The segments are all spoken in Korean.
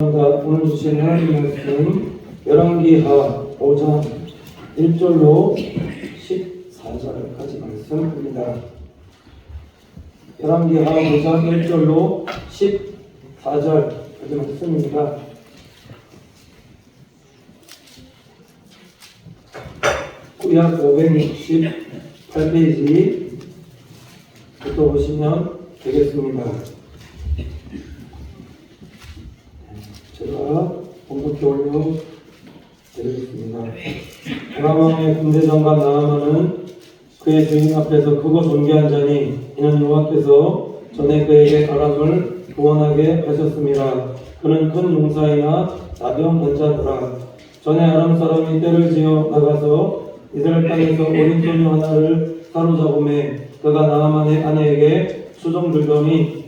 오늘 주신 하나님 말씀 열왕기하 5장 1절로 14절까지 말씀입니다. 열왕기하 5장 1절로 14절까지 말씀입니다. 구약 568페이지부터 보시면 되겠습니다. 제가 공독해 올려드리겠습니다. 아람왕의 군대장관 나아만은 그의 주인 앞에서 크고 존귀한 자니 이는 여호와께서 전에 그에게 아람을 구원하게 하셨습니다. 그는 큰 용사이나 나병 환자더라. 전에 아람 사람이 떼를 지어 나가서 이스라엘 땅에서 어린 소녀 하나를 사로잡음에 그가 나아만의 아내에게 수종 들더니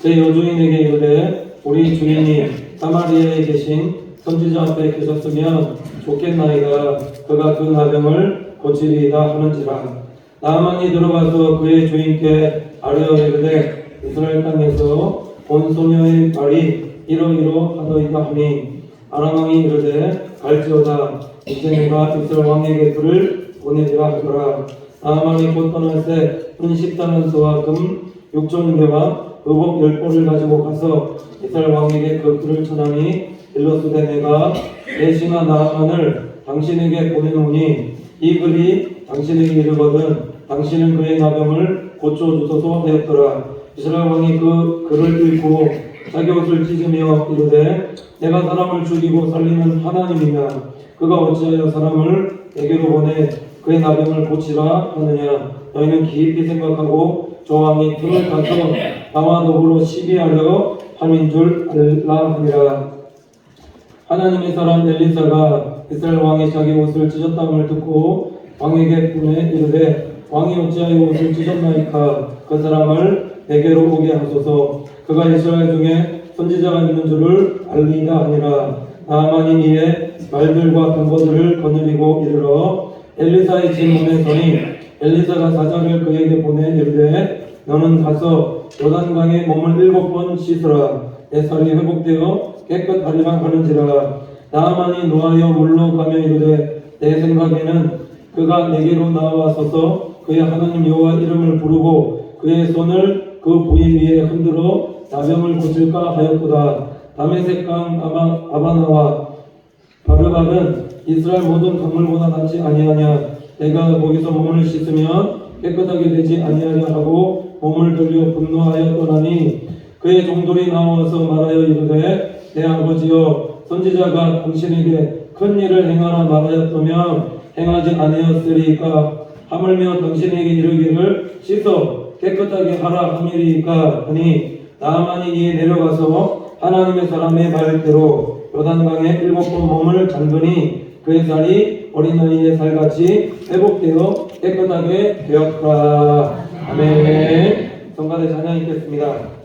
제 여주인에게 이르되 우리 주인이 사마리아에 계신 선지자 앞에 계셨으면 좋겠나이다. 그가 그 나병을 고치리이다 하는지라. 나아만이 들어가서 그의 주인께 아뢰어 이르되 이스라엘 땅에서 온 소녀의 말이 이러이러하더이다 하니 아람 왕이 이르되 갈지어다. 이제 내가 이스라엘 왕에게 그를 보내리라 하더라. 나아만이 곧 떠날 때 은 10달란트와 금 6,000개와 의복 10벌을 가지고 가서 이스라엘 왕에게 그 글을 전하니 일러스되 내가 내 신하 나아만을 당신에게 보내노니 이 글이 당신에게 이르거든 당신은 그의 나병을 고쳐주소서 하였더라. 이스라엘 왕이 그 글을 읽고 자기 옷을 찢으며 이르되 내가 사람을 죽이고 살리는 하나님이냐 그가 어찌하여 사람을 내게로 보내 그의 나병을 고치라 하느냐. 너희는 깊이 생각하고 저 왕이 틈을 타서 나와 더불어 시비하려 함인 줄 알라 하니라. 하나님의 사람 엘리사가 이스라엘 왕이 자기 옷을 찢었다함을 듣고 왕에게 보내 이르되 왕이 어찌하여 옷을 찢었나이까 그 사람을 내게로 오게 하소서. 그가 이스라엘 중에 선지자가 있는 줄을 알리이다 하니라. 나아만이 이에 말들과 병거들을 거느리고 이르러 엘리사의 집 문에 서니 엘리사가 사자를 그에게 보내 이르되 너는 가서 요단강에 몸을 7번 씻으라. 내 살이 회복되어 깨끗하리라 하는지라. 나아만이 노하여 물로 가며 이르되 내 생각에는 그가 내게로 나와서서 그의 하나님 여호와 이름을 부르고 그의 손을 그 부위 위에 흔들어 나병을 고칠까 하였도다. 다메섹 강 아바나와 바르바는 이스라엘 모든 강물보다 낫지 아니하냐. 내가 거기서 몸을 씻으면 깨끗하게 되지 아니하냐 하고 몸을 돌려 분노하여 떠나니 그의 종들이 나와서 말하여 이르되 내 아버지여 선지자가 당신에게 큰 일을 행하라 말하였다면 행하지 아니었으리까 하물며 당신에게 이르기를 씻어 깨끗하게 하라 함이리까 하니 나아만이 이에 내려가서 하나님의 사람의 말대로 요단강에 7번 몸을 잠그니 그의 살이 어린아이의 살같이 회복되어 깨끗하게 되었다. 아멘. 성가대 찬양 읽겠습니다.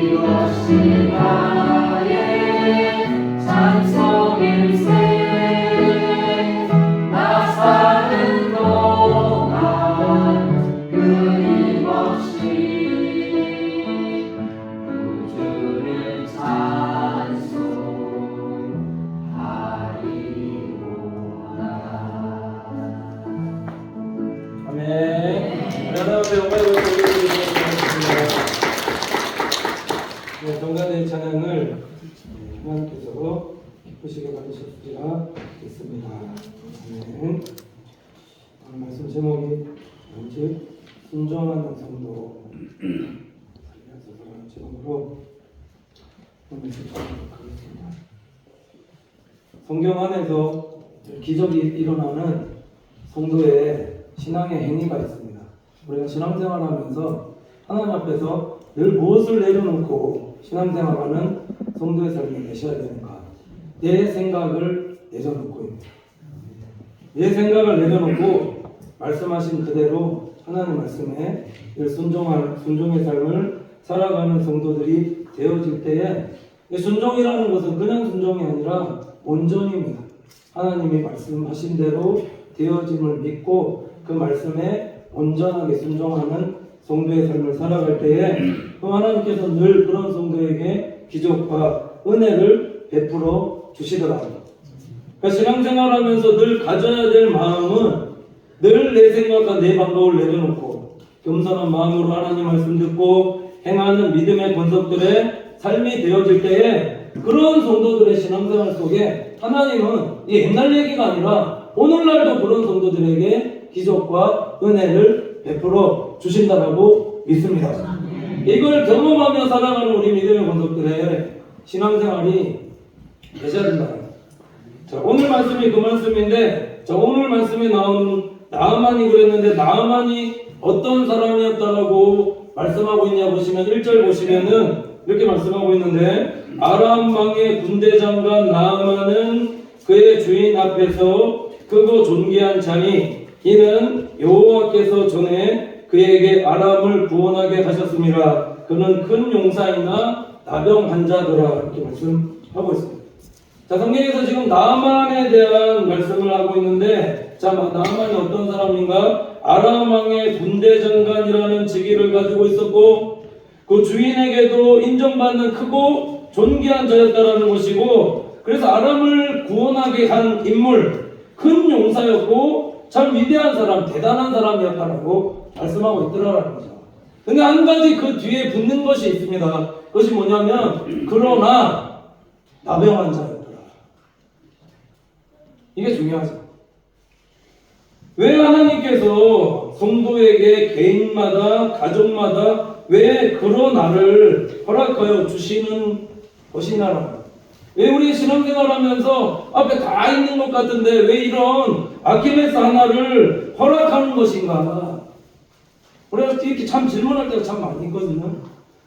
이것이 나의 찬송일세. 나 사는 동안 끊임없이 구주를 찬송하리로다. 아멘. 하나님의 영광을 올려드리겠습니다. 정간의 찬양을 하나님께서 기쁘시게 받으셨으리라 믿습니다. 아멘. 오늘 말씀 제목이 뭔지 순종하는 성도 제목으로 오늘 말씀 드리도록 하겠습니다. 성경 안에서 기적이 일어나는 성도의 신앙의 행위가 있습니다. 우리가 신앙생활하면서 하나님 앞에서 늘 무엇을 내려놓고 신앙생활하는 성도의 삶을 되셔야 되는가? 내 생각을 내려놓고입니다. 내 생각을 내려놓고 말씀하신 그대로 하나님 말씀에 늘 순종의 삶을 살아가는 성도들이 되어질 때에 순종이라는 것은 그냥 순종이 아니라 온전입니다. 하나님이 말씀하신 대로 되어짐을 믿고 그 말씀에 온전하게 순종하는 성도의 삶을 살아갈 때에 하나님께서 늘 그런 성도에게 기적과 은혜를 베풀어 주시더라고요. 그러니까 신앙생활하면서 늘 가져야 될 마음은 늘 내 생각과 내 방법을 내려놓고 겸손한 마음으로 하나님 말씀 듣고 행하는 믿음의 권속들의 삶이 되어질 때에 그런 성도들의 신앙생활 속에 하나님은 옛날 얘기가 아니라 오늘날도 그런 성도들에게 기적과 은혜를 베풀어 주신다라고 믿습니다. 이걸 경험하며 살아가는 우리 믿음의 권속들의 신앙생활이 되셔야 된다. 자, 오늘 말씀이 그 말씀인데, 자, 오늘 말씀에 나오는 나아만이 그랬는데 나아만이 어떤 사람이었다라고 말씀하고 있냐 보시면 1절 보시면은 이렇게 말씀하고 있는데 아람 왕의 군대 장관 나아만은 그의 주인 앞에서 크고 존귀한 자니 이는 여호와께서 전에 그에게 아람을 구원하게 하셨습니다. 그는 큰 용사이나 나병 환자더라. 이렇게 말씀하고 있습니다. 자, 성경에서 지금 나아만에 대한 말씀을 하고 있는데, 자, 나아만이 어떤 사람인가? 아람 왕의 군대 장관이라는 직위를 가지고 있었고, 그 주인에게도 인정받는 크고 존귀한 자였다라는 것이고, 그래서 아람을 구원하게 한 인물, 큰 용사였고, 참 위대한 사람, 대단한 사람이었다라고 말씀하고 있더라라는 거죠. 근데 한 가지 그 뒤에 붙는 것이 있습니다. 그것이 뭐냐면, 그러나 나병 환자였더라. 이게 중요하죠. 왜 하나님께서 성도에게 개인마다, 가족마다 왜 그러나를 허락하여 주시는 것이냐라는, 왜 우리 신앙생활 하면서 앞에 다 있는 것 같은데 왜 이런 아킬레스 하나를 허락하는 것인가? 우리가 이렇게 참 질문할 때가 참 많이 있거든요.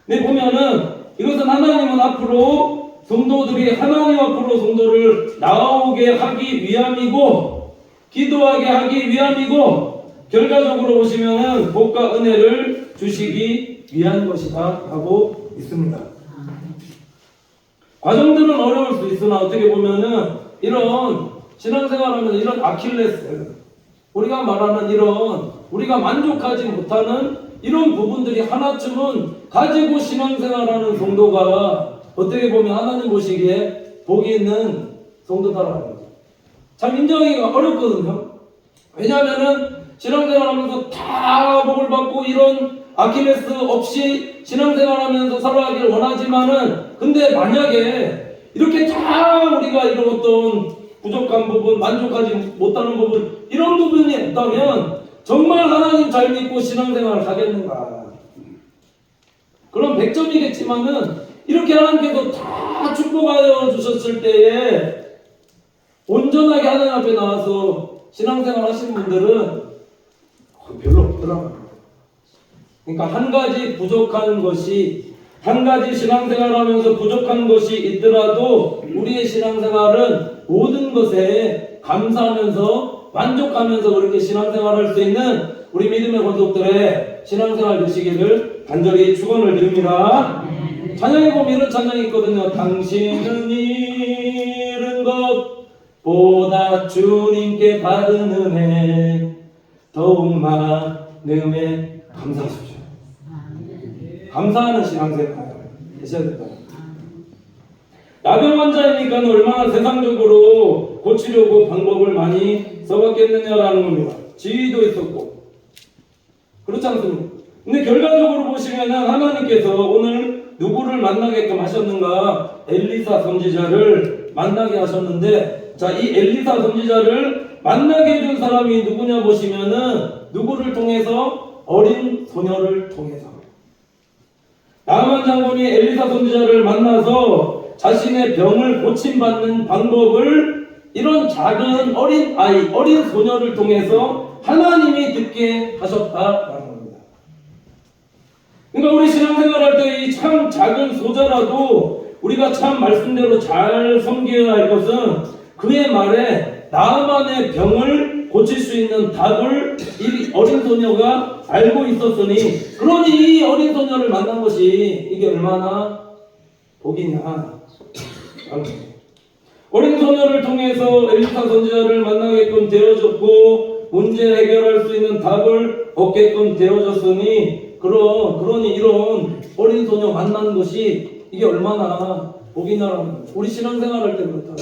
근데 보면은 이것은 하나님은 앞으로 성도들이 하나님 앞으로 성도를 나오게 하기 위함이고 기도하게 하기 위함이고 결과적으로 보시면은 복과 은혜를 주시기 위한 것이다 하고 있습니다. 과정들은 어려울 수 있으나 어떻게 보면은 이런 신앙생활하면서 이런 아킬레스, 우리가 말하는 이런 우리가 만족하지 못하는 이런 부분들이 하나쯤은 가지고 신앙생활하는 성도가 어떻게 보면 하나님 보시기에 복이 있는 성도다라는 거죠. 참 인정하기가 어렵거든요. 왜냐하면은 신앙생활하면서 다 복을 받고 이런 아킬레스 없이 신앙생활하면서 살아가기를 원하지만은 근데 만약에 이렇게 다 우리가 이런 어떤 부족한 부분, 만족하지 못하는 부분 이런 부분이 없다면 정말 하나님 잘 믿고 신앙생활을 하겠는가? 그럼 100점이겠지만은 이렇게 하나님께서 다 축복하여 주셨을 때에 온전하게 하나님 앞에 나와서 신앙생활 하시는 분들은 별로 없더라고요. 그러니까 한 가지 부족한 것이, 한 가지 신앙생활 하면서 부족한 것이 있더라도 우리의 신앙생활은 모든 것에 감사하면서 만족하면서 그렇게 신앙생활 할 수 있는 우리 믿음의 권속들의 신앙생활 되시기를 간절히 축원을 드립니다. 찬양에 보면 이런 찬양이 있거든요. 당신은 잃은 것보다 주님께 받은 은혜 더욱 많음에 감사하십시오. 감사하는 신앙생활 되셔야 된다. 나병 환자이니까 얼마나 세상적으로 고치려고 방법을 많이 써봤겠느냐라는 겁니다. 지위도 있었고 그렇지 않습니까? 근데 결과적으로 보시면은 하나님께서 오늘 누구를 만나게끔 하셨는가? 엘리사 선지자를 만나게 하셨는데, 자, 이 엘리사 선지자를 만나게 해준 사람이 누구냐 보시면은 누구를 통해서? 어린 소녀를 통해서. 나만 장군이 엘리사 선지자를 만나서 자신의 병을 고침받는 방법을 이런 작은 어린 아이, 어린 소녀를 통해서 하나님이 듣게 하셨다라는 겁니다. 그러니까 우리 신앙생활 할 때 이 참 작은 소자라도 우리가 참 말씀대로 잘 섬겨야 할 것은 그의 말에 나만의 병을 고칠 수 있는 답을 이 어린 소녀가 알고 있었으니, 그러니 이 어린 소녀를 만난 것이 이게 얼마나 복이냐. 어린 소녀를 통해서 엘리사 선지자를 만나게끔 되어졌고 문제 해결할 수 있는 답을 얻게끔 되어졌으니, 그러니 이런 어린 소녀 만난 것이 이게 얼마나 복이냐라는, 우리 신앙생활 할 때 그렇다.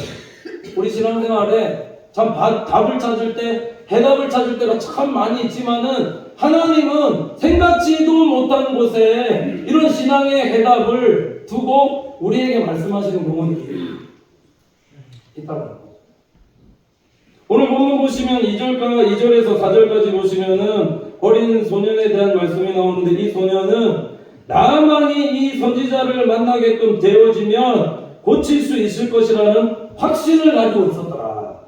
우리 신앙생활에 참 답을 찾을 때, 해답을 찾을 때가 참 많이 있지만은 하나님은 생각지도 못한 곳에 이런 신앙의 해답을 두고 우리에게 말씀하시는 경우는 있다는 거예요. 오늘 본문 보시면 2절에서 4절까지 보시면은 어린 소년에 대한 말씀이 나오는데, 이 소년은 나만이 이 선지자를 만나게끔 되어지면 고칠 수 있을 것이라는 확신을 가지고 있었더라.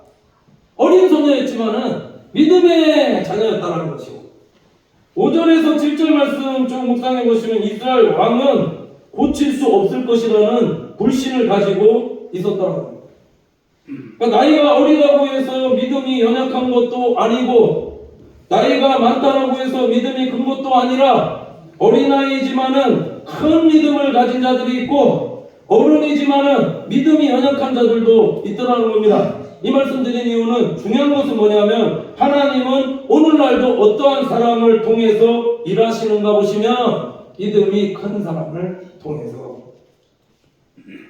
어린 소녀였지만은 믿음의 자녀였다라는 것이고, 5절에서 7절 말씀 좀 묵상해 보시면 이스라엘 왕은 고칠 수 없을 것이라는 불신을 가지고 있었다라는 겁니다. 그러니까 나이가 어리다고 해서 믿음이 연약한 것도 아니고, 나이가 많다라고 해서 믿음이 큰 것도 아니라, 어린아이지만은 큰 믿음을 가진 자들이 있고 어른이지만은 믿음이 연약한 자들도 있더라는 겁니다. 이 말씀 드린 이유는, 중요한 것은 뭐냐면 하나님은 오늘날도 어떠한 사람을 통해서 일하시는가 보시면 믿음이 큰 사람을 통해서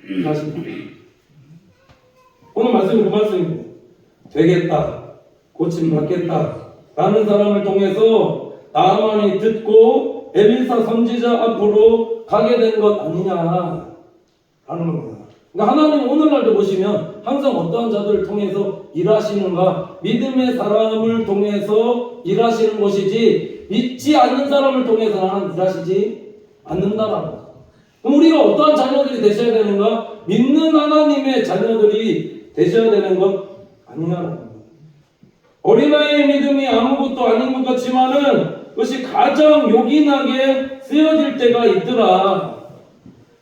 일하십니다. 오늘 말씀은 그 말씀입니다. 되겠다, 고침받겠다 라는 사람을 통해서 나만이 듣고 엘리사 선지자 앞으로 가게 된 것 아니냐라는 겁니다. 그러니까 하나님 오늘날도 보시면 항상 어떠한 자들을 통해서 일하시는가? 믿음의 사람을 통해서 일하시는 것이지 믿지 않는 사람을 통해서 하나님 일하시지 않는다라는 거죠. 그럼 우리가 어떠한 자녀들이 되셔야 되는가? 믿는 하나님의 자녀들이 되셔야 되는 것 아니냐라는 거죠. 어린아이의 믿음이 아무것도 아닌 것 같지만은 그것이 가장 요긴하게 쓰여질 때가 있더라.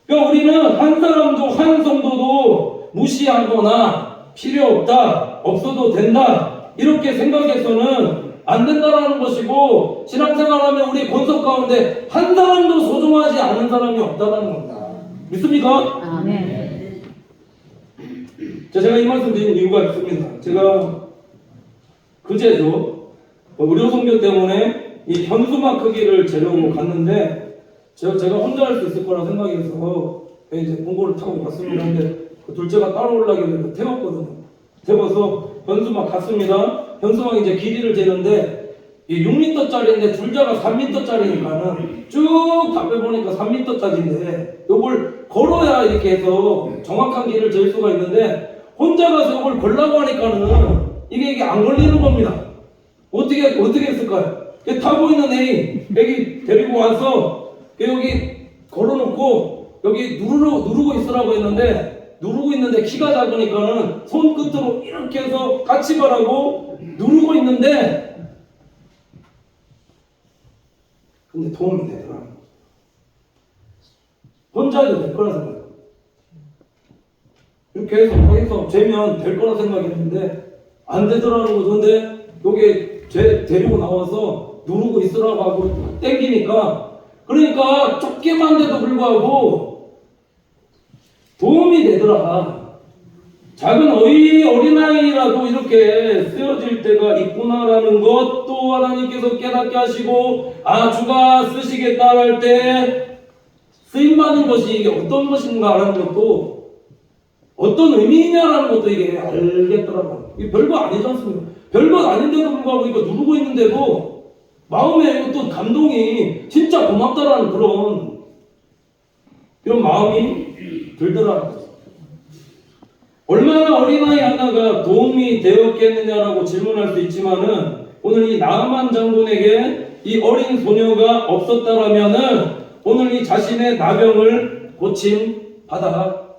그러니까 우리는 한 사람도 한 성도도 무시하거나 필요 없다, 없어도 된다 이렇게 생각해서는 안 된다라는 것이고, 신앙생활하면 우리 권속 가운데 한 사람도 소중하지 않은 사람이 없다라는 겁니다. 믿습니까? 아멘. 제가 이 말씀 드린 이유가 있습니다. 제가 그제도 의료 선교 때문에 이 현수막 크기를 재려고 갔는데, 제가 혼자 할 수 있을 거라 생각해서 이제 봉고를 타고 갔습니다. 근데 그 둘째가 따라오려길래 태웠거든요. 태워서 현수막 갔습니다. 현수막 이제 길이를 재는데 이 6m짜리인데 줄자가 3m짜리니까는 쭉 다 빼보니까 3m짜리인데 요걸 걸어야 이렇게 해서 정확한 길을 잴 수가 있는데, 혼자 가서 요걸 걸라고 하니까는 이게 안 걸리는 겁니다. 어떻게 했을까요? 타고 있는 애기 데리고 와서 여기 걸어놓고 여기 누르고 있으라고 했는데, 누르고 있는데 키가 작으니까는 손끝으로 이렇게 해서 같이 가라고 누르고 있는데, 근데 도움이 되더라고요. 혼자 해도 될 거라 생각해요. 이렇게 해서 재면 될 거라 생각했는데 안 되더라는 거죠. 근데 여기 데리고 나와서 누르고 있으라고 하고 땡기니까, 그러니까 좁게만 돼도 불구하고 도움이 되더라. 작은 어린아이라도 이렇게 쓰여질 때가 있구나라는 것도 하나님께서 깨닫게 하시고, 주가 쓰시겠다 할 때 쓰임받는 것이 이게 어떤 것인가 하는 것도, 어떤 의미냐라는 것도 이게 알겠더라고요. 이게 별거 아니지 않습니까? 별거 아닌데도 불구하고 이거 누르고 있는데도 마음에 어떤 감동이 진짜 고맙다라는 이런 마음이 들더라고요. 얼마나 어린아이 하나가 도움이 되었겠느냐라고 질문할 수 있지만은, 오늘 이 나아만 장군에게 이 어린 소녀가 없었다라면은 오늘 이 자신의 나병을 고침 받았겠느냐.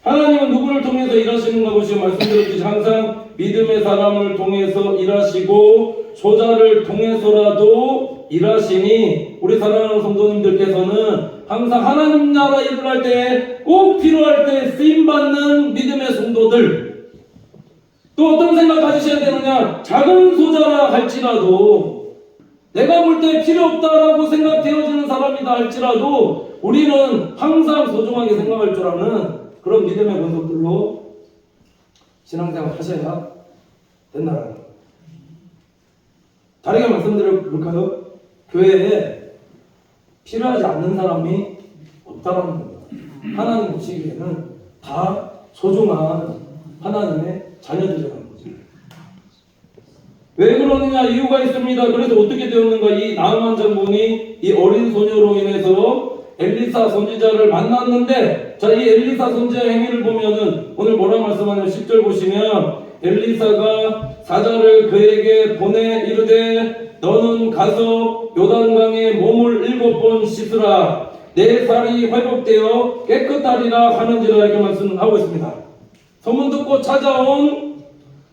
하나님은 누구를 통해서 일하시는가 보시고 말씀드렸듯이 항상 믿음의 사람을 통해서 일하시고 소자를 통해서라도 일하시니, 우리 사랑하는 성도님들께서는 항상 하나님 나라 일을 할 때 꼭 필요할 때 쓰임받는 믿음의 성도들, 또 어떤 생각 가지셔야 되느냐, 작은 소자라 할지라도 내가 볼 때 필요 없다라고 생각되어지는 사람이다 할지라도 우리는 항상 소중하게 생각할 줄 아는 그런 믿음의 권속들로 신앙생활 하셔야 된다는 거예요. 다르게 말씀드려볼까요? 교회에 필요하지 않는 사람이 없다는 겁니다. 하나님 보시기에는 다 소중한 하나님의 자녀들이라는 거죠. 왜 그러느냐, 이유가 있습니다. 그래서 어떻게 되었는가, 이 나아만 장군이 이 어린 소녀로 인해서 엘리사 선지자를 만났는데, 자, 이 엘리사 선지자 행위를 보면은 오늘 뭐라 말씀하냐면 10절 보시면, 엘리사가 사자를 그에게 보내 이르되 너는 가서 요단강에 몸을 7번 씻으라, 내 살이 회복되어 깨끗하리라 하는지라, 이렇게 말씀하고 있습니다. 소문 듣고 찾아온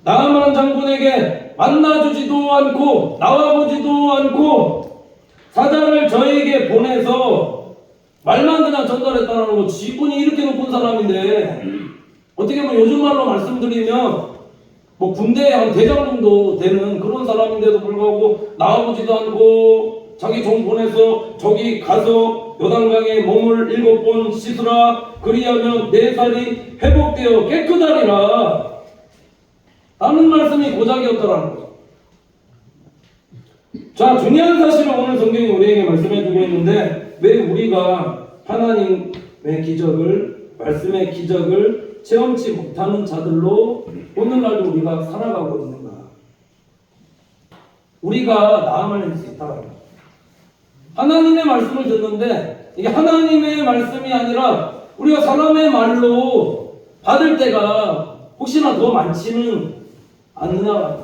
나아만 장군에게 만나주지도 않고 나와보지도 않고 사자를 저에게 보내서 말만 그냥 전달했다는 거, 지분이 이렇게 높은 사람인데, 어떻게 보면 요즘 말로 말씀드리면 뭐 군대에 한 대장 정도 되는 그런 사람인데도 불구하고 나와보지도 않고 자기 종 보내서 저기 가서 요단강에 몸을 7번 씻으라, 그리하면 내 살이 회복되어 깨끗하리라 라는 말씀이 고작이었더라는 거죠. 자, 중요한 사실을 오늘 성경이 우리에게 말씀해주고 있는데, 왜 우리가 하나님의 기적을, 말씀의 기적을 체험치 못하는 자들로 오늘날도 우리가 살아가고 있는가? 우리가 나아만 할 수 있다. 하나님의 말씀을 듣는데 이게 하나님의 말씀이 아니라 우리가 사람의 말로 받을 때가 혹시나 더 많지는 않느냐.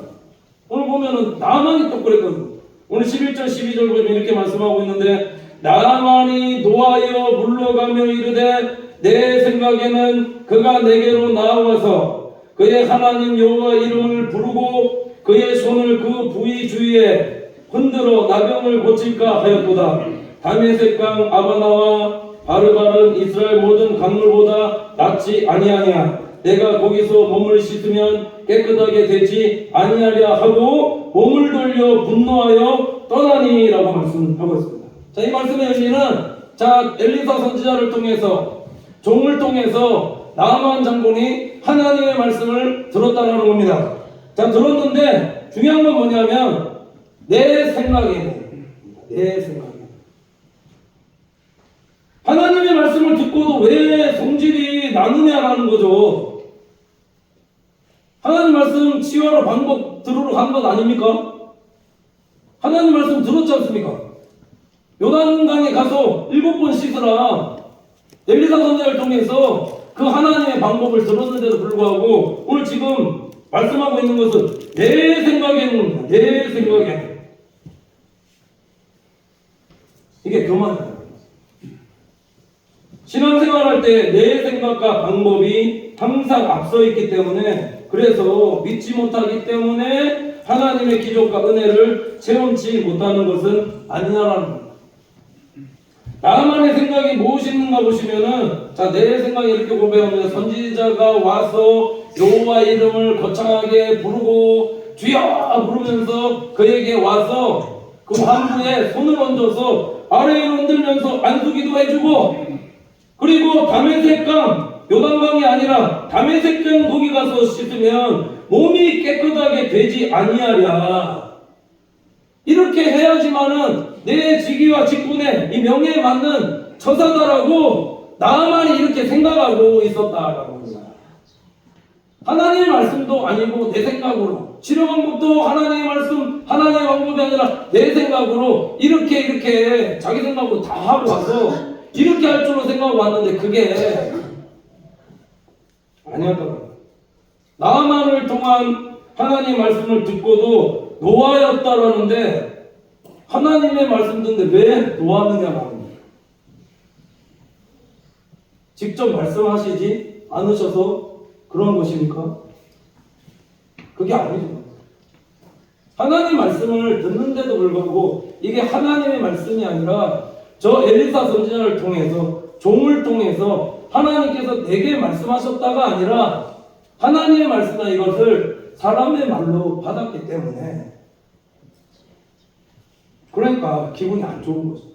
오늘 보면은 나아만이 또 그랬거든요. 오늘 11절 12절 보면 이렇게 말씀하고 있는데, 나아만이 노하여 물러가며 이르되 내 생각에는 그가 내게로 나와서 그의 하나님 여호와 이름을 부르고 그의 손을 그 부위 주위에 흔들어 나병을 고칠까 하였도다. 다메섹 강 아바나와 바르바른 이스라엘 모든 강물보다 낫지 아니하냐. 내가 거기서 몸을 씻으면 깨끗하게 되지 아니하랴 하고 몸을 돌려 분노하여 떠나니라고 말씀하고 있습니다. 자, 이 말씀의 의미는, 자, 엘리사 선지자를 통해서, 종을 통해서 나아만 장군이 하나님의 말씀을 들었다는 겁니다. 자, 들었는데 중요한 건 뭐냐면 내 생각에 하나님의 말씀을 듣고도 왜 성질이 나느냐라는 거죠. 하나님 말씀 치유하러 방법 들으러 간 것 아닙니까? 하나님 말씀 들었지 않습니까? 요단강에 가서 7번 씻으라, 엘리사 선지자를 통해서 그 하나님의 방법을 들었는데도 불구하고 오늘 지금 말씀하고 있는 것은 내 생각에는 이게 교만이에요. 신앙생활할 때 내 생각과 방법이 항상 앞서 있기 때문에, 그래서 믿지 못하기 때문에 하나님의 기적과 은혜를 체험치 못하는 것은 아니냐라는 겁니다. 나만의 생각이 무엇이 있는가 보시면은, 자, 내 생각이 이렇게 고백합니다. 선지자가 와서 여호와 이름을 거창하게 부르고 주여 부르면서 그에게 와서 그 환부에 손을 얹어서 아래로 흔들면서 안수기도 해주고, 그리고 다메섹강, 요단강이 아니라 다메섹강 거기 가서 씻으면 몸이 깨끗하게 되지 아니하랴. 이렇게 해야지만은 내 직위와 직분에 이 명예에 맞는 처사다라고 나만이 이렇게 생각하고 있었다라고 합니다. 하나님의 말씀도 아니고 내 생각으로, 치료 방법도 하나님의 말씀, 하나님의 방법이 아니라 내 생각으로 이렇게 자기 생각으로 다 하고 와서 이렇게 할 줄로 생각하고 왔는데 그게 아니었다. 나만을 통한 하나님의 말씀을 듣고도 노하였다라는데 하나님의 말씀 듣는데 왜 노하느냐고 합니다. 직접 말씀하시지 않으셔서 그런 것입니까? 그게 아니죠. 하나님 말씀을 듣는데도 불구하고 이게 하나님의 말씀이 아니라 저 엘리사 선지자를 통해서, 종을 통해서 하나님께서 내게 말씀하셨다가 아니라 하나님의 말씀은 이것을 사람의 말로 받았기 때문에 그러니까 기분이 안 좋은 거죠.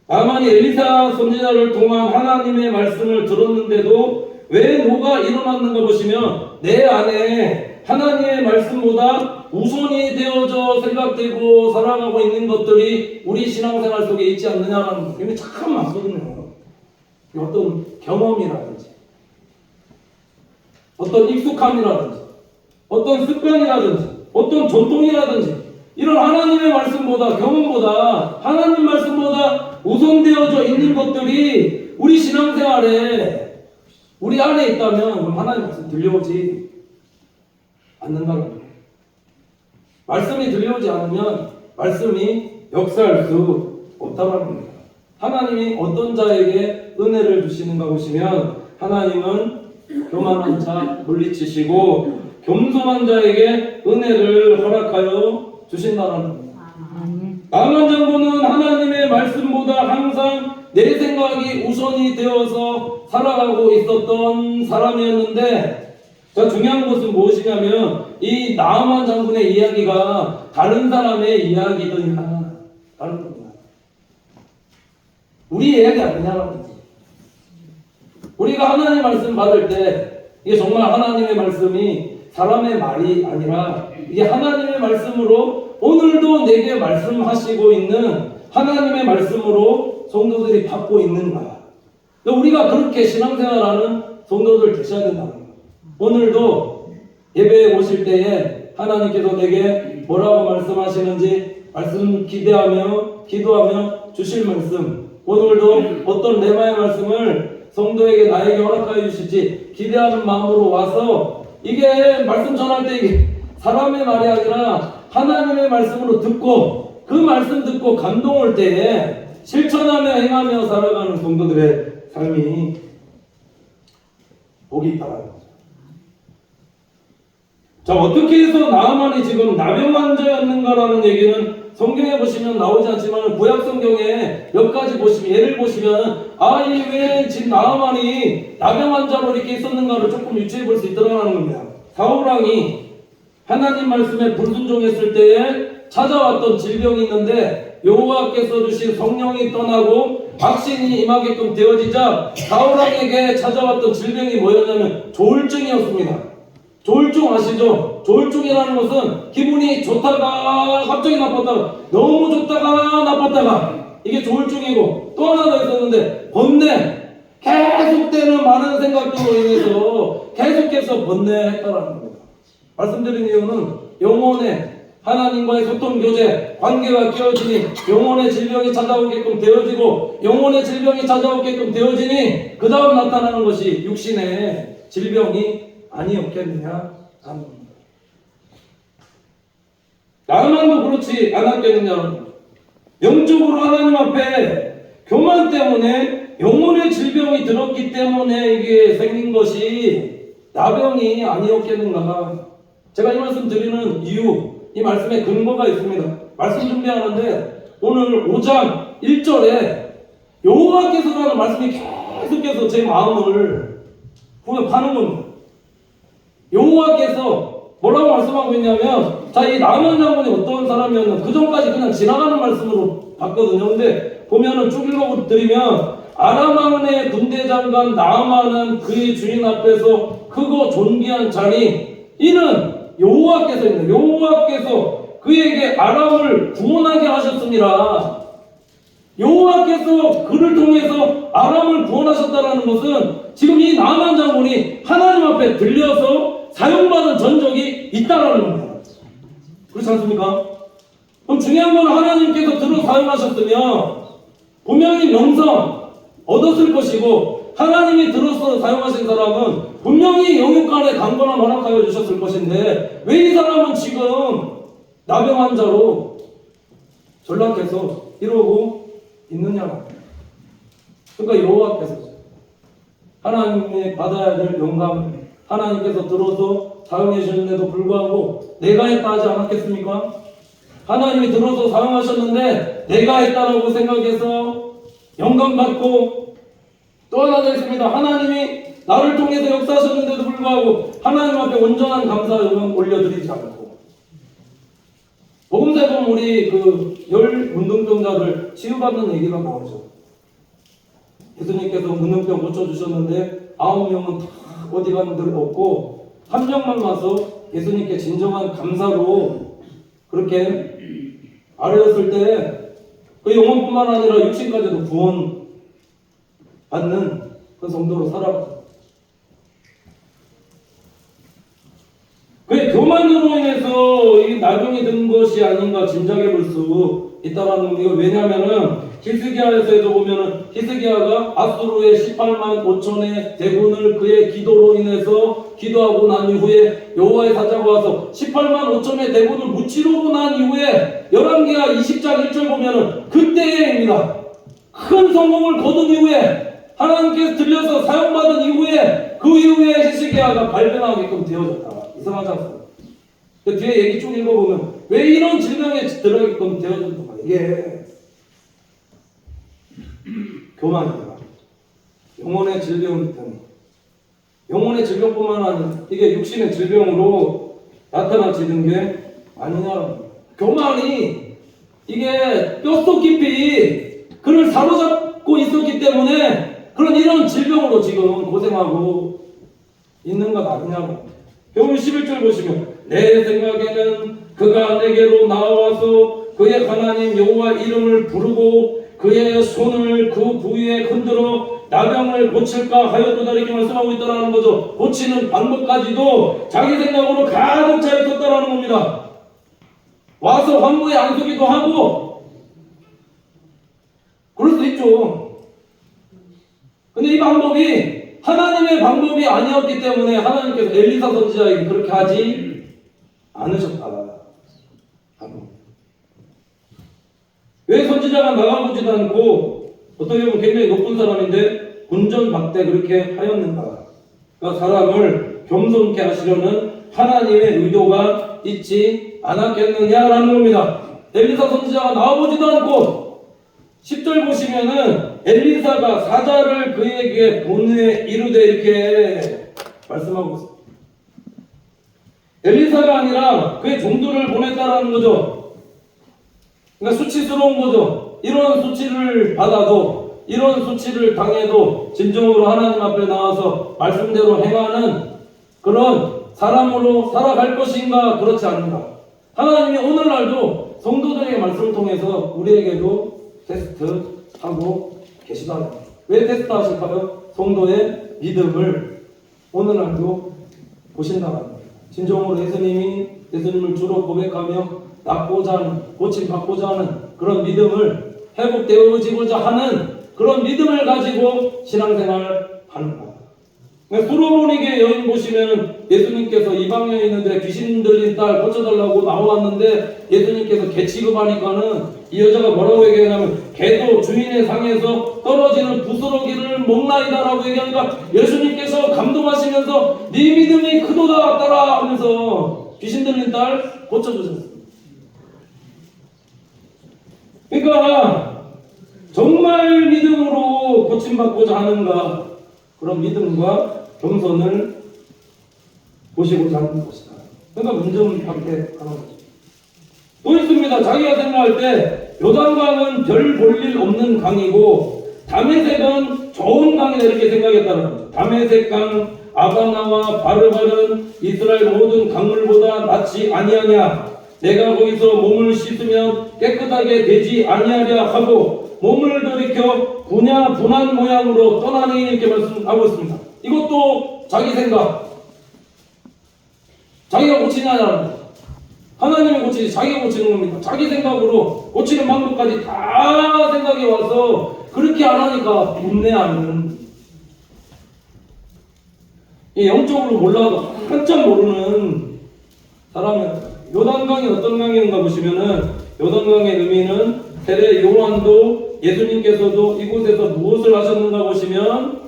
나만이 엘리사 선지자를 통한 하나님의 말씀을 들었는데도 왜 노가 일어났는가 보시면 내 안에 하나님의 말씀보다 우선이 되어져 생각되고 살아가고 있는 것들이 우리 신앙생활 속에 있지 않느냐라는 게 참 많거든요. 어떤 경험이라든지 어떤 익숙함이라든지 어떤 습관이라든지 어떤 전통이라든지 이런 하나님의 말씀보다, 경험보다, 하나님 말씀보다 우선되어져 있는 것들이 우리 신앙생활에 우리 안에 있다면 그럼 하나님 말씀 들려오지 않는다는 거예요. 말씀이 들려오지 않으면 말씀이 역사할 수 없다는 겁니다. 하나님이 어떤 자에게 은혜를 주시는가 보시면 하나님은 교만한 자 물리치시고 겸손한 자에게 은혜를 허락하여 주신다는 겁니다. 나만 장군은 하나님의 말씀보다 항상 내 생각이 우선이 되어서 살아가고 있었던 사람이었는데, 자, 중요한 것은 무엇이냐면 이 나만 장군의 이야기가 다른 사람의 이야기더냐 다른 겁니다. 우리 이야기 아니냐라는 거지. 우리가 하나님의 말씀 받을 때 이게 정말 하나님의 말씀이 사람의 말이 아니라 이게 하나님의 말씀으로 오늘도 내게 말씀하시고 있는 하나님의 말씀으로 성도들이 받고 있는가. 우리가 그렇게 신앙생활하는 성도들 되셔야 된다는 거예요. 오늘도 예배에 오실 때에 하나님께서 내게 뭐라고 말씀하시는지 말씀 기대하며 기도하며 주실 말씀, 오늘도 어떤 레마의 말씀을 성도에게 나에게 허락하여 주실지 기대하는 마음으로 와서 이게 말씀 전할 때 이게 사람의 말이 아니라 하나님의 말씀으로 듣고 그 말씀 듣고 감동 올 때에 실천하며 행하며 살아가는 성도들의 삶이 복이 있다는 거죠. 자, 어떻게 해서 나아만이 지금 나병 환자였는가라는 얘기는 성경에 보시면 나오지 않지만 구약 성경에 몇 가지 보시면 예를 보시면 이 왜 지금 나아만이 나병 환자로 이렇게 있었는가를 조금 유추해 볼 수 있더라는 겁니다. 사울왕이 하나님 말씀에 불순종했을 때에 찾아왔던 질병이 있는데 여호와께서 주신 성령이 떠나고 악신이 임하게끔 되어지자 사울왕에게 찾아왔던 질병이 뭐였냐면 조울증이었습니다. 조울증 아시죠? 조울증이라는 것은 기분이 좋다가 갑자기 나빴다가 너무 좋다가 나빴다가 이게 조울증이고, 또 하나 더 있었는데 번뇌, 계속되는 많은 생각들로 인해서 계속해서 번뇌했다라는 겁니다. 말씀드린 이유는 영혼의 하나님과의 소통 교제, 관계가 깨어지니 영혼의 질병이 찾아오게끔 되어지고 영혼의 질병이 찾아오게끔 되어지니 그 다음 나타나는 것이 육신의 질병이 아니었겠느냐 하는 겁니다. 나만도 그렇지 않았겠느냐. 영적으로 하나님 앞에 교만 때문에 영혼의 질병이 들었기 때문에 이게 생긴 것이 나병이 아니었겠는가. 제가 이 말씀 드리는 이유, 이 말씀에 근거가 있습니다. 말씀 준비하는데 오늘 5장 1절에 여호와께서라는 말씀이 계속해서 제 마음을 파는 겁니다. 여호와께서 뭐라고 말씀하고 있냐면, 자, 이 나만 장군이 어떤 사람이었냐면, 그 전까지 그냥 지나가는 말씀으로 봤거든요. 근데 보면은 쭉 읽어드리면, 아람 왕의 군대 장관 나아만은 그의 주인 앞에서 크고 존귀한 자니, 이는 여호와께서입니다. 여호와께서 그에게 아람을 구원하게 하셨습니다. 여호와께서 그를 통해서 아람을 구원하셨다는 것은 지금 이 나만 장군이 하나님 앞에 들려서 사용받은 전적이 있다라는 겁니다. 그렇지 않습니까? 그럼 중요한 건 하나님께서 들어 사용하셨으면 분명히 명성 얻었을 것이고, 하나님이 들어서 사용하신 사람은 분명히 영육간에 강건함 허락하여 주셨을 것인데, 왜 이 사람은 지금 나병 환자로 전락해서 이러고 있느냐? 그러니까 여호와께서 하나님의 받아야 될 영광을 하나님께서 들어서 사용해 주셨는데도 불구하고 내가 했다 하지 않았겠습니까? 하나님이 들어서 사용하셨는데 내가 했다라고 생각해서 영광 받고, 또 하나가 있습니다. 하나님이 나를 통해서 역사하셨는데도 불구하고 하나님 앞에 온전한 감사 영광 올려드리지 않고, 복음서에 보면 우리 열 문둥병자를 치유받는 얘기가 나오죠. 예수님께서 문둥병 고쳐주셨는데 9명은 다 어디 가는들 없고, 한 명만 와서 예수님께 진정한 감사로 그렇게 아뢰었을 때 그 영혼뿐만 아니라 육신까지도 구원 받는 그 성도로 살아가죠. 그의 교만으로 인해서 이 나병이 든 것이 아닌가 짐작해 볼 수 있다라는 겁니다. 왜냐하면은 히스기야에서도 보면은 히스기야가 아수르의 18만 5천의 대군을 그의 기도로 인해서 기도하고 난 이후에 여호와의 사자가 와서 18만 5천의 대군을 무찌르고 난 이후에 열왕기하 20장 1절 보면은 그때입니다. 큰 성공을 거둔 이후에 하나님께서 들려서 사용받은 이후에 그 이후에 히스기야가 발병하게끔 되어졌다. 이상하지 않습니까? 그 뒤에 얘기 쭉 읽어보면 왜 이런 질병에 들어가게끔 되어졌는가? 이게 교만입니다. 영혼의 질병이기 때문에. 영혼의 질병뿐만 아니라 이게 육신의 질병으로 나타나지는 게 아니냐. 교만이 이게 뼛속 깊이 그를 사로잡고 있었기 때문에 그런 이런 질병으로 지금 고생하고 있는 것 아니냐고. 교훈 11절 보시면 내 생각에는 그가 내게로 나와서 그의 하나님 여호와 이름을 부르고 그의 손을 그 부위에 흔들어 나병을 고칠까 하였도다 이렇게 말씀하고 있다는 거죠. 고치는 방법까지도 자기 생각으로 가득 차 있었다는 겁니다. 와서 황무에 안수기도 하고 그럴 수 있죠. 근데 이 방법이 하나님의 방법이 아니었기 때문에 하나님께서 엘리사 선지자에게 그렇게 하지 않으셨다. 왜 선지자가 나가보지도 않고 어떻게 보면 굉장히 높은 사람인데 군전박대 그렇게 하였는가? 그러니까 사람을 겸손케 하시려는 하나님의 의도가 있지 않았겠느냐라는 겁니다. 엘리사 선지자가 나와보지도 않고 10절 보시면은 엘리사가 사자를 그에게 보내 이르되 이렇게 말씀하고 있습니다. 엘리사가 아니라 그의 종들을 보냈다라는 거죠. 그러니까 수치스러운 거죠. 이런 수치를 받아도, 이런 수치를 당해도 진정으로 하나님 앞에 나와서 말씀대로 행하는 그런 사람으로 살아갈 것인가, 그렇지 않은가. 하나님이 오늘날도 성도들에게 말씀을 통해서 우리에게도 테스트하고 계시다. 왜 테스트 하실까요? 성도의 믿음을 오늘날도 보신다는 거예요. 진정으로 예수님을 주로 고백하며 낫고자 하는, 고침받고자 하는 그런 믿음을 회복되어지고자 하는 그런 믿음을 가지고 신앙생활 하는 것. 수로보니게 여인 보시면 예수님께서 이방 여인들의 귀신 들린 딸 고쳐달라고 나왔는데 예수님께서 개 취급하니까는 이 여자가 뭐라고 얘기하냐면 개도 주인의 상에서 떨어지는 부스러기를 먹나이다라고 얘기하니까 예수님께서 감동하시면서 네 믿음이 크도다 따라 하면서 귀신 들린 딸 고쳐주셨습니다. 그러니까 정말 믿음으로 고침받고자 하는가, 그런 믿음과 겸손을 보시고자 하는 것이다. 그러니까 문제는 밖에 하는 거죠. 또 있습니다. 자기가 생각할 때 요단강은 별 볼 일 없는 강이고 다메섹은 좋은 강이다 이렇게 생각했다는 거죠. 다메섹강 아바나와 바르바른 이스라엘 모든 강물보다 낫지 아니하냐. 내가 거기서 몸을 씻으면 깨끗하게 되지 아니하랴 하고 몸을 돌이켜 분한 모양으로 떠나니 이렇게 말씀하고 있습니다. 이것도 자기 생각. 자기가 고치냐라는 거죠. 하나님이 고치지 자기가 고치는 겁니다. 자기 생각으로 고치는 방법까지 다 생각해 와서 그렇게 안 하니까 분내하는 이 영적으로 몰라도 한참 모르는 사람이에요. 요단강이 어떤 강인가 보시면은 요단강의 의미는 세례 요한도 예수님께서도 이곳에서 무엇을 하셨는가 보시면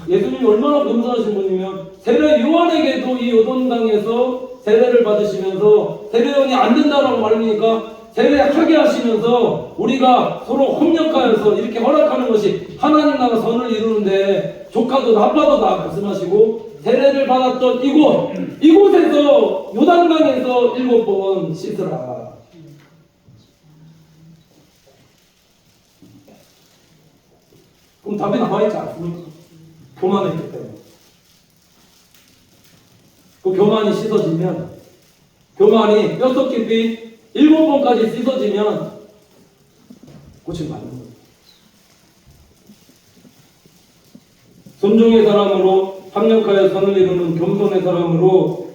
예수님이 얼마나 겸손하신 분이면 세례 요한에게도 이 요단강에서 세례를 받으시면서 세례요한이 안 된다라고 말하니까 세례하게 하시면서 우리가 서로 협력하여서 이렇게 허락하는 것이 하나님 나라 선을 이루는데 조카도 나빠도 다 말씀하시고 세례를 받았던 이곳에서 요단강에서 7번 씻으라. 그럼 답이 나와있지 않습니까? 교만했기 때문에. 그 교만이 씻어지면 교만이 뼛속 깊이 7번까지 씻어지면 고침 받는 거예요. 순종의 사람으로 합력하여 선을 이루는 겸손의 사람으로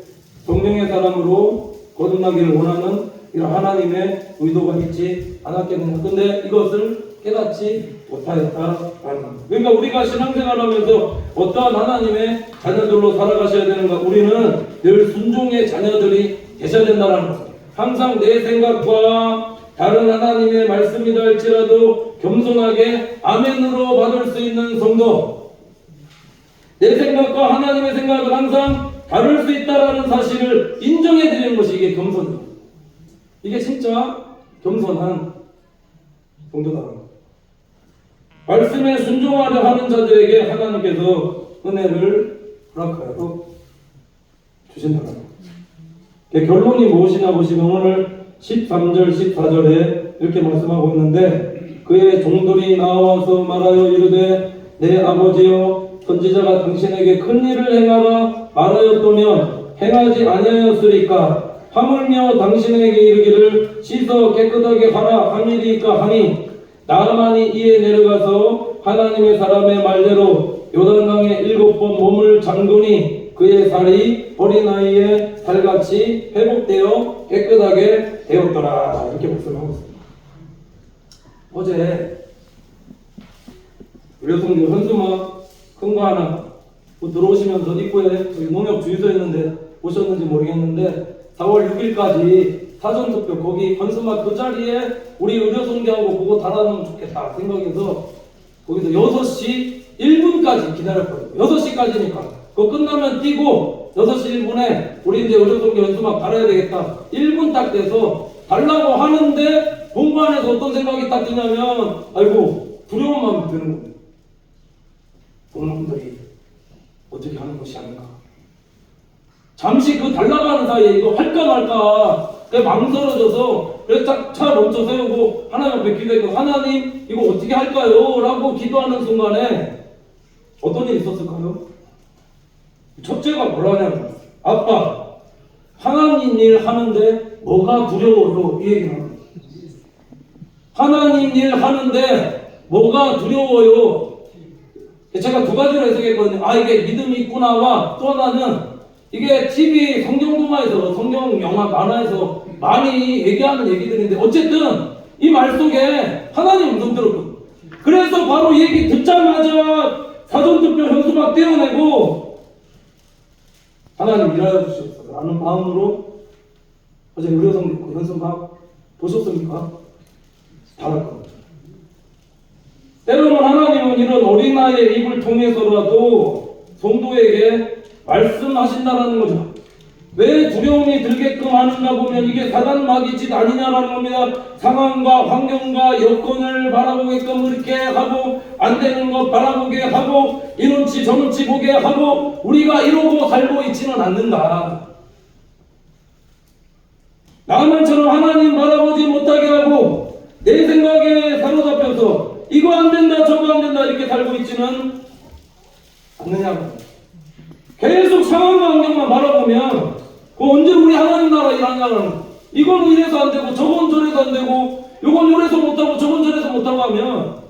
성령의 사람으로 거듭나기를 원하는 이런 하나님의 의도가 있지 않았겠느냐. 근데 이것을 깨닫지 못하였다라는 겁니다. 그러니까 우리가 신앙생활하면서 어떠한 하나님의 자녀들로 살아가셔야 되는가? 우리는 늘 순종의 자녀들이 계셔야 된다는 거죠. 항상 내 생각과 다른 하나님의 말씀이다 할지라도 겸손하게 아멘으로 받을 수 있는 성도, 내 생각과 하나님의 생각을 항상 다를 수 있다는 사실을 인정해 드리는 것이 이게 겸손이에요. 이게 진짜 겸손한 성도다. 말씀에 순종하려 하는 자들에게 하나님께서 은혜를 허락하여 주신다는 거예요. 결론이 무엇이냐 보시면 오늘 13절 14절에 이렇게 말씀하고 있는데 그의 종들이 나와서 말하여 이르되 내 아버지여 선지자가 당신에게 큰 일을 행하라 말하였다면 행하지 아니하였으리까 하물며 당신에게 이르기를 씻어 깨끗하게 하라 함이리까 하니 나아만이 이에 내려가서 하나님의 사람의 말대로 요단강에 7번 몸을 잠그니 그의 살이 어린아이의 살같이 회복되어 깨끗하게 되었더라. 이렇게 말씀하고 있습니다. 어제 의료성교 현수막 큰 거 하나 들어오시면서 입구에 농협 주유소 있는데 오셨는지 모르겠는데 4월 6일까지 사전투표 거기 현수막 그 자리에 우리 의료송계하고 그거 달아놓으면 좋겠다 생각해서 거기서 6시 1분까지 기다렸거든요. 6시까지니까 그거 끝나면 뛰고 6시 1분에 우리 이제 의료송계 현수막 달아야 되겠다 1분 딱 돼서 달라고 하는데 본관에서 어떤 생각이 딱 드냐면 아이고 두려운 마음이 드는 거예요. 공무원들이 어떻게 하는 것이 아닌가. 잠시 그 달라고 하는 사이에 이거 할까 말까 망설여져서 그래서 차 멈춰 세우고 하나님 앞에 기도했고 하나님 이거 어떻게 할까요? 라고 기도하는 순간에 어떤 일이 있었을까요? 첫째가 뭐라냐면 아빠 하나님 일 하는데 뭐가 두려워요? 이 얘기를 합니다. 하나님 일 하는데 뭐가 두려워요? 제가 두 가지로 해석했거든요. 아 이게 믿음이 있구나와 또 하나는 이게 TV 성경동화에서 성경 영화 만화에서 많이 얘기하는 얘기들인데 어쨌든 이 말 속에 하나님 음성 들었거든요. 그래서 바로 얘기 듣자마자 사전투표 현수막 떼어내고 하나님 일하여 주시옵소서 라는 마음으로 어제 의료성 현수막 보셨습니까? 달았거든요. 때로는 하나님은 이런 어린아이의 입을 통해서라도 성도에게 말씀하신다는 거죠. 왜 두려움이 들게끔 하는가 보면 이게 사단 마귀 짓 아니냐라는 겁니다. 상황과 환경과 여건을 바라보게끔 이렇게 하고 안 되는 것 바라보게 하고 이런치 저런치 보게 하고 우리가 이러고 살고 있지는 않는다. 나만처럼 하나님 바라보지 못하게 하고 내 생각에 사로잡혀서 이거 안 된다 저거 안 된다 이렇게 살고 있지는 않느냐고. 계속 상황과 환경만 바라보면 언제 우리 하나님 나라 일하냐는, 이건 이래서 안 되고 저건 저래서 안 되고 요건 요래서 못하고 저건 저래서 못하고 하면,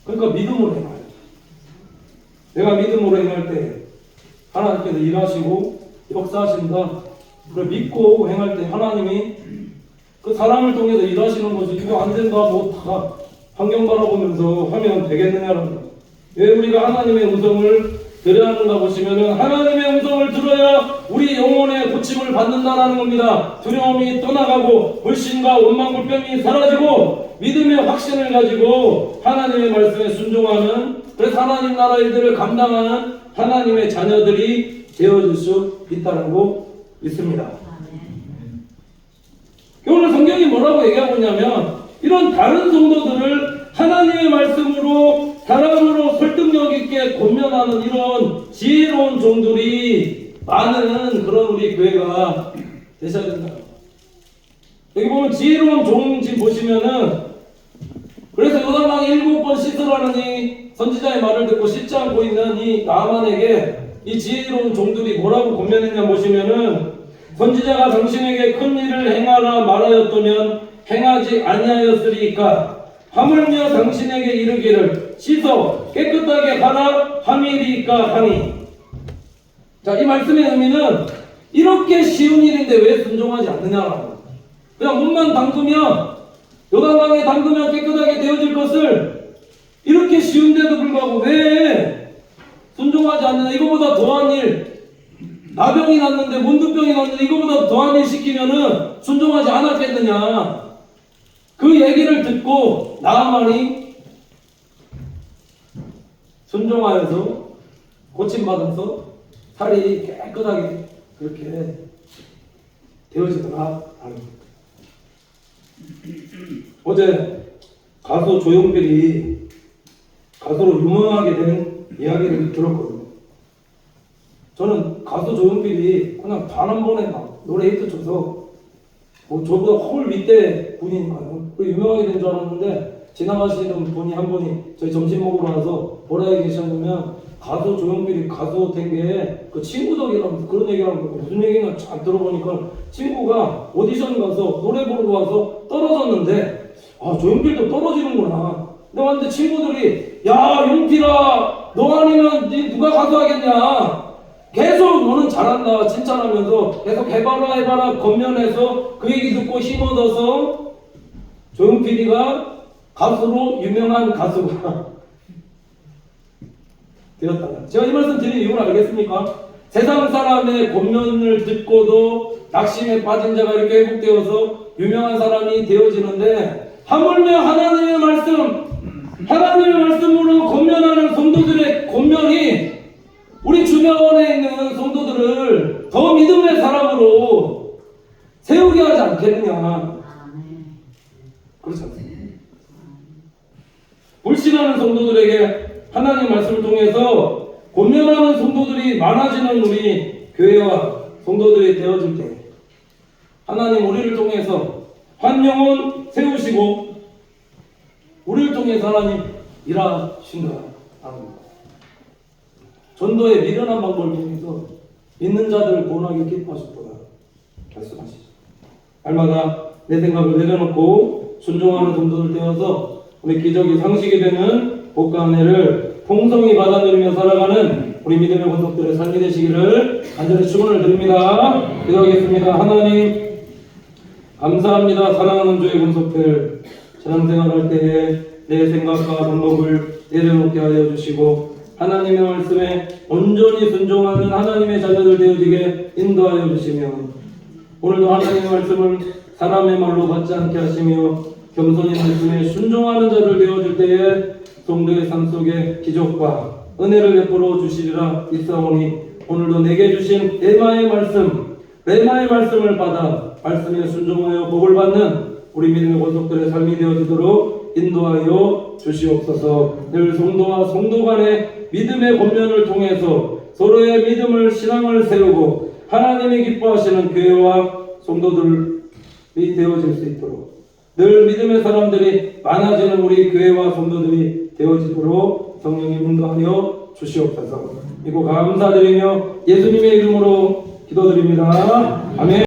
그러니까 믿음으로 행하라. 내가 믿음으로 행할 때 하나님께서 일하시고 역사하신다. 그걸 믿고 행할 때 하나님이 그 사람을 통해서 일하시는 거지. 이거 안 된다 뭐 다 환경 바라보면서 하면 되겠느냐라는 거예요. 왜 우리가 하나님의 음성을 들어야 하는가 보시면은, 하나님의 음성을 들어야 우리 영혼의 고침을 받는다라는 겁니다. 두려움이 떠나가고 불신과 원망 불평이 사라지고 믿음의 확신을 가지고 하나님의 말씀에 순종하는, 그래서 하나님 나라 일들을 감당하는 하나님의 자녀들이 되어질 수 있다고 믿습니다. 오늘 성경이 뭐라고 얘기하고 있냐면, 이런 다른 성도들을 하나님의 말씀으로 사랑으로 설득력 있게 권면하는 이런 지혜로운 종들이 많은 그런 우리 교회가 되셔야 된다. 여기 보면 지혜로운 종지 보시면은, 그래서 요단강에 7번 씻으라는 이 선지자의 말을 듣고 씻지 않고 있는 이 나만에게 이 지혜로운 종들이 뭐라고 권면했냐 보시면은, 선지자가 당신에게 큰 일을 행하라 말하였다면 행하지 아니하였으리이까, 하물며 당신에게 이르기를 씻어 깨끗하게 하라 함이리이까 하니. 자, 이 말씀의 의미는 이렇게 쉬운 일인데 왜 순종하지 않느냐라고. 그냥 몸만 담그면, 요단강에 담그면 깨끗하게 되어질 것을 이렇게 쉬운데도 불구하고 왜 순종하지 않느냐. 이거보다 더한 일, 나병이 났는데 문둥병이 났는데 이거보다 더한 일 시키면은 순종하지 않았겠느냐. 그 얘기를 듣고 나아만이 순종하여서 고침받아서 살이 깨끗하게 그렇게 되어지더라 하는 겁니다. 어제 가수 조용필이 가수로 유명하게 된 이야기를 들었거든요. 저는 가수 조용필이 그냥 단 한 번에 막 노래 히트 쳐서 뭐 저보다 훨 밑에 분이니까요. 유명하게 된 줄 알았는데, 지나가시는 분이 한 분이 저희 점심 먹으러 와서 뭐라 얘기하셨냐면, 가수 조용필이 가수 된 게 그 친구 덕이라면서 그런 얘기를 하는 거예요. 무슨 얘기인가 잘 들어보니까 친구가 오디션 가서 노래 부르고 와서 떨어졌는데, 아 조용필도 떨어지는구나. 근데 왔는데 친구들이 야 용필아 너 아니면 누가 가수 하겠냐, 계속 너는 잘한다 칭찬하면서 계속 해봐라 겉면해서 그 얘기 듣고 힘얻어서 조용필이가 가수로 유명한 가수가 되었다. 제가 이 말씀 드린 이유를 알겠습니까? 세상 사람의 권면을 듣고도 낙심에 빠진 자가 이렇게 회복되어서 유명한 사람이 되어지는데, 하물며 하나님의 말씀으로 권면하는 성도들의 권면이 우리 주변에 있는 성도들을 더 믿음의 사람으로 세우게 하지 않겠느냐. 그렇지 않습니까? 불신하는 성도들에게 하나님 말씀을 통해서 권면하는 성도들이 많아지는 우리 교회와 성도들이 되어질 때, 하나님 우리를 통해서 한 영혼 세우시고 우리를 통해서 하나님 일하신다. 전도의 미련한 방법을 통해서 있는 자들을 구원하기 기뻐하셨구나 말씀하시죠. 날마다 내 생각을 내려놓고 순종하는 성도들 되어서 우리 기적이 상식이 되는 복과 은혜를 풍성히 받아 누리며 살아가는 우리 믿음의 권속들의 삶이 되시기를 간절히 축원을 드립니다. 기도하겠습니다. 하나님 감사합니다. 사랑하는 주의 권속들, 신앙생활할 때에 내 생각과 방법을 내려놓게 하여 주시고 하나님의 말씀에 온전히 순종하는 하나님의 자녀들 되어지게 인도하여 주시며, 오늘도 하나님의 말씀을 사람의 말로 받지 않게 하시며 겸손히 말씀에 순종하는 자들 되어질 때에 성도의 삶 속에 기적과 은혜를 베풀어 주시리라 믿사오니, 오늘도 내게 주신 레마의 말씀을 받아 말씀에 순종하여 복을 받는 우리 믿음의 권속들의 삶이 되어지도록 인도하여 주시옵소서. 늘 성도와 성도 간의 믿음의 권면을 통해서 서로의 믿음을 신앙을 세우고 하나님이 기뻐하시는 교회와 성도들이 되어질 수 있도록 늘 믿음의 사람들이 많아지는 우리 교회와 성도들이 되어지도록 성령님 인도하여 주시옵소서. 이고 감사드리며 예수님의 이름으로 기도드립니다. 아멘.